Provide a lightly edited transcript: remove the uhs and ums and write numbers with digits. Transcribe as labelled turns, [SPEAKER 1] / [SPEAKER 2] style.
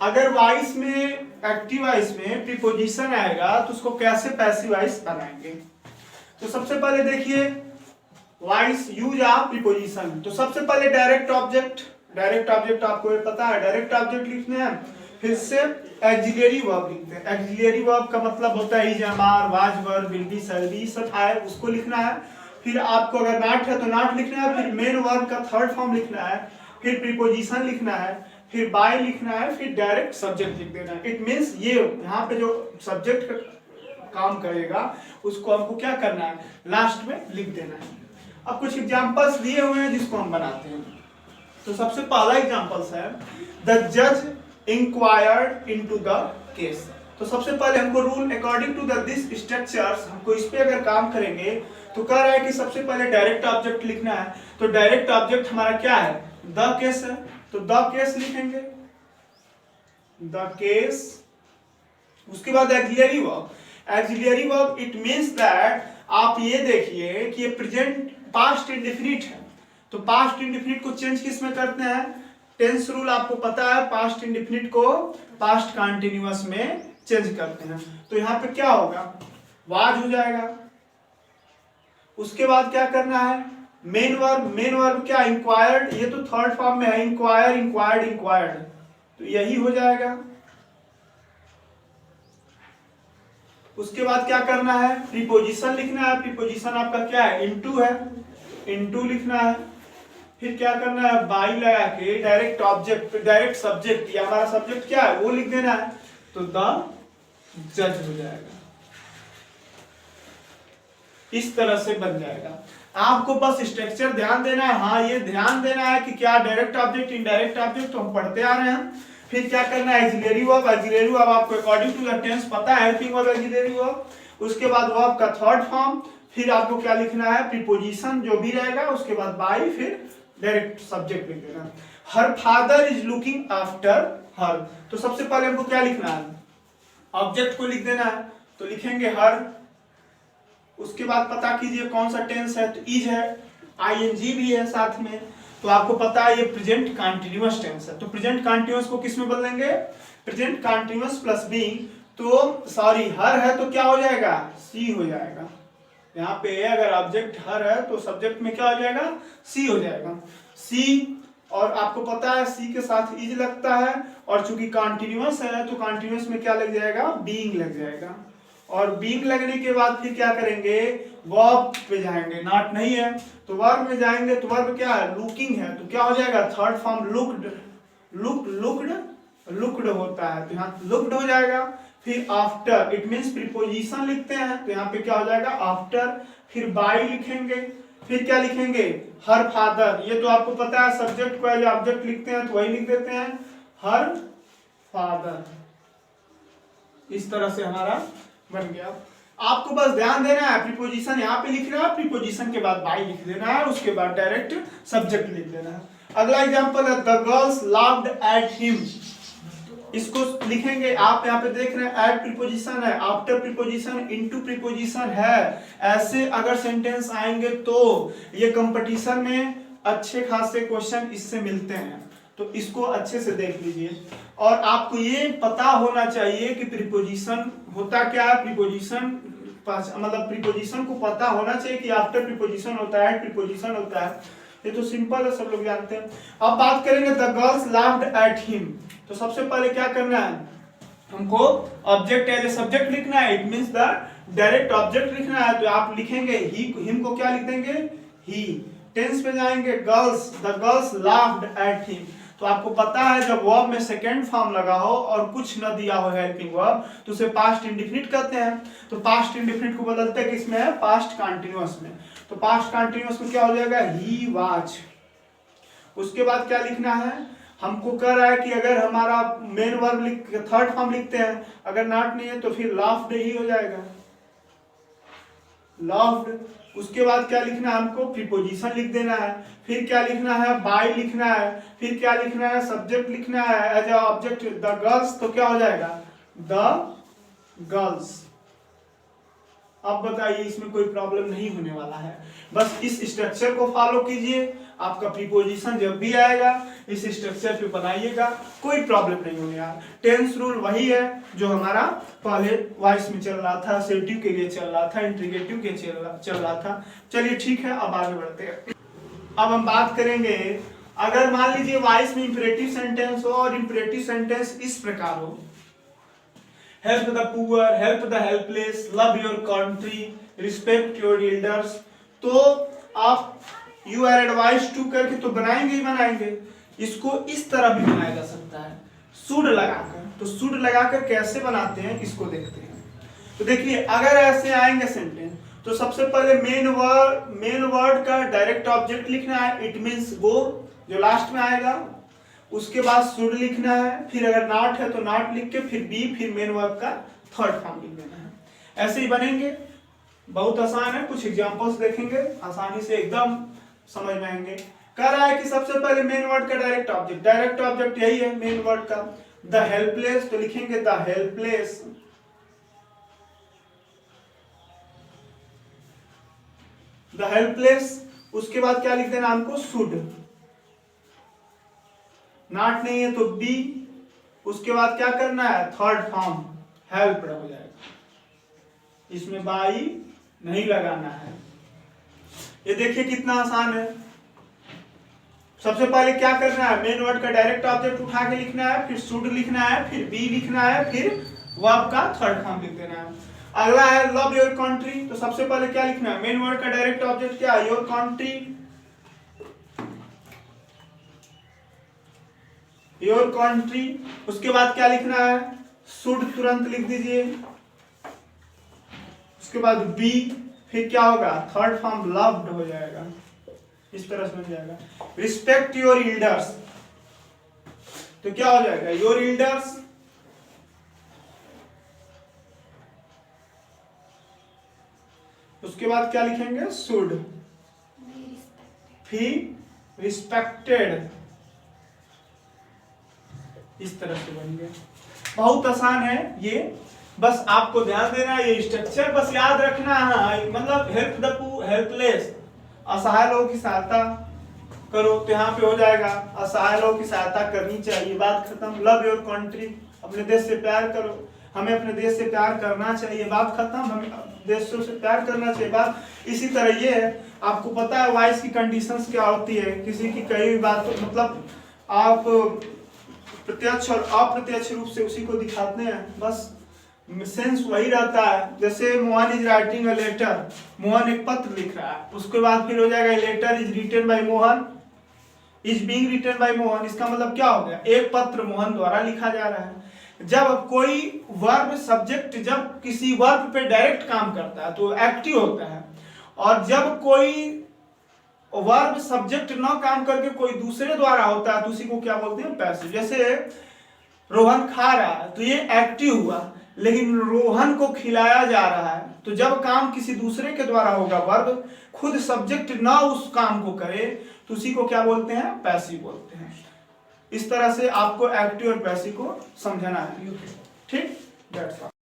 [SPEAKER 1] अगर वॉइस में active voice में प्रीपोजिशन आएगा तो उसको कैसे पैसिव वॉइस बनाएंगे। तो सबसे पहले देखिए वॉइस यूज ऑफ प्रीपोजिशन। तो सबसे पहले डायरेक्ट ऑब्जेक्ट आपको ये पता है, डायरेक्ट ऑब्जेक्ट लिखने हैं, फिर से एक्सिलरी वर्ब लिखते हैं। एक्सिलरी वर्ब का मतलब होता है is, are, was, were, will be, shall be, सब है उसको लिखना है। फिर आपको अगर नॉट है तो नॉट लिखना है, फिर मेन वर्ब का थर्ड फॉर्म लिखना है, फिर प्रीपोजिशन लिखना है, फिर बाय लिखना है, फिर डायरेक्ट सब्जेक्ट लिख देना है। इट मीन्स ये यहाँ पे जो सब्जेक्ट काम करेगा उसको हमको क्या करना है, लास्ट में लिख देना है। अब कुछ एग्जांपल्स दिए हुए हैं जिसको हम बनाते हैं। तो सबसे पहला एग्जांपल्स है द जज इंक्वायर्ड इनटू द केस। तो सबसे पहले हमको rule according to this structures, हमको इस पे अगर काम करेंगे तो कह रहा है कि सबसे पहले डायरेक्ट ऑब्जेक्ट लिखना है। तो डायरेक्ट ऑब्जेक्ट हमारा क्या है, द केस है, तो द केस लिखेंगे, द केस। उसके बाद axillary verb. Axillary verb it means that, आप ये देखिए कि ये प्रेजेंट पास्ट इंडेफिनिट है, तो पास्ट इंडेफिनिट को चेंज किस में करते हैं, टेंस रूल आपको पता है, पास्ट इंडेफिनिट को पास्ट कंटीन्यूअस में चेंज करते हैं। तो यहाँ पे क्या होगा, वाज हो जाएगा। उसके बाद क्या करना है, मेन वर्ब क्या, इंक्वायर्ड, ये तो थर्ड फॉर्म में है, इंक्वायर, इंक्वायर्ड, इंक्वायर्ड, तो यही हो जाएगा। उसके बाद क्या करना है, प्रीपोजिशन लिखना है। प्रीपोजिशन आपका क्या है, इनटू है, इनटू लिखना है। फिर क्या करना है, बाई लगा के डायरेक्ट ऑब्जेक्ट, डायरेक्ट सब्जेक्ट, या हमारा सब्जेक्ट क्या है वो लिख देना है, तो द जज हो जाएगा। इस तरह से बन जाएगा। आपको बस स्ट्रक्चर ध्यान देना है। हाँ, ये ध्यान देना है कि क्या डायरेक्ट ऑब्जेक्ट, इनडायरेक्ट ऑब्जेक्ट, तो हम पढ़ते आ रहे हैं। फिर क्या करना है, एक्सिलरी वर्ब। एक्सिलरी वर्ब आपको अकॉर्डिंग टू द टेंस पता है, हेल्पिंग वर्ब, एक्सिलरी वर्ब। उसके बाद वर्ब का थर्ड फॉर्म, फिर आपको क्या लिखना है, प्रीपोजिशन जो भी रहेगा, उसके बाद बाय, फिर डायरेक्ट सब्जेक्ट लिख देना। Her father is looking after her. तो सबसे पहले हमको क्या लिखना है, ऑब्जेक्ट को लिख देना है, तो लिखेंगे हर। उसके बाद पता कीजिए कौन सा टेंस है, तो इज है, आईएनजी भी है साथ में। तो आपको पता है ये प्रेजेंट कंटीन्यूअस टेंस है, तो प्रेजेंट कंटीन्यूअस को किस में बदलेंगे, प्रेजेंट कंटीन्यूअस प्लस बीइंग। तो सॉरी हर है तो क्या हो जाएगा, सी हो जाएगा। यहाँ पे अगर ऑब्जेक्ट हर है तो सब्जेक्ट में क्या हो जाएगा, सी हो जाएगा, सी। और आपको पता है सी के साथ इज लगता है, और चूंकि कंटीन्यूअस है तो कंटीन्यूअस में क्या लग जाएगा, बीइंग लग जाएगा। और बीइंग लगने के बाद फिर क्या करेंगे, वर्ब पे जाएंगे, नॉट नहीं है तो वर्ब में जाएंगे। तो वर्ब क्या है, लुकिंग है, तो क्या हो जाएगा, थर्ड फॉर्म लुक्ड, लुक्ड होता है, तो यहाँ लुक्ड हो जाएगा। फिर आफ्टर, इट मींस प्रीपोजिशन लिखते हैं, तो यहाँ पे क्या हो जाएगा, आफ्टर। फिर बाय लिखेंगे, फिर क्या लिखेंगे, हर फादर। ये तो आपको पता है, सब्जेक्ट को एज ऑब्जेक्ट लिखते हैं तो वही लिख देते हैं, हर फादर। इस तरह से हमारा बन गया। आपको बस ध्यान देना है, प्रीपोजिशन यहाँ पे लिखना है, प्रीपोजिशन के बाद बाय लिख देना है, उसके बाद डायरेक्ट सब्जेक्ट लिख देना है। अगला एग्जांपल है the girls laughed at him. इसको लिखेंगे, आप यहाँ पे देख रहे हैं, एट प्रीपोजिशन है, आफ्टर प्रीपोजिशन, इनटू प्रीपोजिशन है। ऐसे अगर सेंटेंस आएंगे तो ये कंपटीशन में अच्छे खासे क्वेश्चन इससे मिलते हैं, तो इसको अच्छे से देख लीजिए। और आपको ये पता होना चाहिए कि प्रीपोजिशन होता क्या है, प्रीपोजिशन मतलब प्रीपोजिशन को पता होना चाहिए कि आफ्टर प्रीपोजिशन होता है, प्रीपोजिशन होता है, ये तो सिंपल है, सब लोग जानते हैं। अब बात करेंगे the girls laughed at him. तो सबसे पहले क्या करना है, हमको ऑब्जेक्ट एज ए सब्जेक्ट लिखना है, it means the direct object लिखना है। तो आप लिखेंगे ही, हिम को क्या लिख देंगे, ही। टेंस पे जाएंगे, girls, the girls laughed at him. तो आपको पता है जब वर्ब में सेकेंड फॉर्म लगा हो और कुछ न दिया हो हेल्पिंग वर्ब, तो उसे पास्ट इंडेफिनिट कहते हैं। तो पास्ट इंडेफिनिट को बदलते हैं किसमें है, पास्ट कंटीन्यूअस में। तो पास्ट कंटीन्यूअस में क्या हो जाएगा, ही वाज। उसके बाद क्या लिखना है, हमको कह रहा है कि अगर हमारा मेन वर्ब थर्ड फॉर्म लिखते हैं, अगर नॉट नहीं है तो फिर लाफ्ड ही हो जाएगा, लाफ्ड। उसके बाद क्या लिखना है, हमको प्रीपोजिशन लिख देना है। फिर क्या लिखना है, बाय लिखना है। फिर क्या लिखना है, सब्जेक्ट लिखना है एज ऑब्जेक्ट द गर्ल्स, तो क्या हो जाएगा, द गर्ल्स। अब बताइए, इसमें कोई प्रॉब्लम नहीं होने वाला है, बस इस स्ट्रक्चर को फॉलो कीजिए, आपका प्रीपोजिशन जब भी आएगा इस स्ट्रक्चर पे बनाइएगा, कोई प्रॉब्लम नहीं होने यार। टेंस रूल वही है जो हमारा पहले वॉइस में चल रहा था, असेर्टिव के लिए चल रहा था, इंट्रीगेटिव के चल रहा था। चलिए ठीक है, अब आगे बढ़ते हैं। अब हम बात करेंगे, अगर मान लीजिए वॉइस में इंपरेटिव सेंटेंस हो और इंपरेटिव सेंटेंस इस प्रकार हो, help the poor, help the helpless, love your country, respect your elders, तो आप यू आर एडवाइज टू करके तो बनाएंगे ही बनाएंगे। इसको इस तरह भी बनाया जा सकता है शुड लगाकर। तो शुड लगाकर कैसे बनाते हैं इसको देखते हैं। तो देखिए, अगर ऐसे आएंगे सेंटेंस तो सबसे पहले मेन वर्ड का डायरेक्ट ऑब्जेक्ट लिखना है, इट मींस वो जो लास्ट में आएगा। उसके बाद शुड लिखना है, फिर अगर नॉट है तो नॉट लिख के फिर बी, फिर मेन वर्ब का थर्ड फॉर्म लिख देना है। ऐसे ही बनेंगे, बहुत आसान है। कुछ एग्जांपल्स देखेंगे, आसानी से एकदम समझ में आएंगे। कह रहा है कि सबसे पहले मेन वर्ड का डायरेक्ट ऑब्जेक्ट यही है मेन वर्ड का। द हेल्पलेस तो लिखेंगे द हेल्पलेस, द हेल्पलेस। उसके बाद क्या लिख देना हमको, शुड। नॉट नहीं है तो बी। उसके बाद क्या करना है, थर्ड फॉर्म हेल्प्ड हो जाएगा, इसमें बाई नहीं लगाना है। ये देखिए कितना आसान है। सबसे पहले क्या करना है, मेन वर्ड का डायरेक्ट ऑब्जेक्ट उठा के लिखना है, फिर शुड लिखना है, फिर बी लिखना है, फिर वर्ब का थर्ड फॉर्म लिख देना है। अगला है लव योर कंट्री, तो सबसे पहले क्या लिखना है, मेन वर्ड का डायरेक्ट ऑब्जेक्ट क्या है, योर कंट्री, योर कंट्री। उसके बाद क्या लिखना है, शुड तुरंत लिख दीजिए। उसके बाद बी, फिर क्या होगा, थर्ड फॉर्म लव्ड हो जाएगा, इस तरह से बन जाएगा। रिस्पेक्ट योर एल्डर्स, तो क्या हो जाएगा, योर एल्डर्स। उसके बाद क्या लिखेंगे, शुड, फिर रिस्पेक्टेड, इस तरह से बन गया। बहुत आसान है ये, बस आपको ध्यान देना है, ये स्ट्रक्चर बस याद रखना है। मतलब हेल्प द पुअर, हेल्पलेस, असहाय लोगों की सहायता करो, तो यहाँ पे हो जाएगा असहाय लोगों की सहायता करनी चाहिए, बात खत्म। लव योर कंट्री, अपने देश से प्यार करो, हमें अपने देश से प्यार करना चाहिए, बात खत्म। हमें देशों से प्यार करना चाहिए, बात। इसी तरह ये है, आपको पता है वॉइस की कंडीशंस क्या होती है, किसी की कही हुई बात तो मतलब आप प्रत्यक्ष और अप्रत्यक्ष रूप से उसी को दिखाते हैं, बस सेंस वही रहता है। जैसे Mohan is writing a letter, Mohan एक पत्र लिख रहा है, उसके बाद फिर हो जाएगा letter is written by Mohan, is being written by Mohan. इसका मतलब क्या हो गया, एक पत्र मोहन द्वारा लिखा जा रहा है। जब कोई वर्ब सब्जेक्ट जब किसी वर्ब पे डायरेक्ट काम करता है तो एक्टिव होता है, और जब कोई वर्ब सब्जेक्ट न काम करके कोई दूसरे द्वारा होता है तो उसी को क्या बोलते हैं, पैसिव। जैसे रोहन खा रहा है तो ये एक्टिव हुआ, लेकिन रोहन को खिलाया जा रहा है, तो जब काम किसी दूसरे के द्वारा होगा, वर्ब खुद सब्जेक्ट ना उस काम को करे, तो उसी को क्या बोलते हैं, पैसिव बोलते हैं। इस तरह से आपको एक्टिव और पैसिव को समझना है, ठीक। That's all.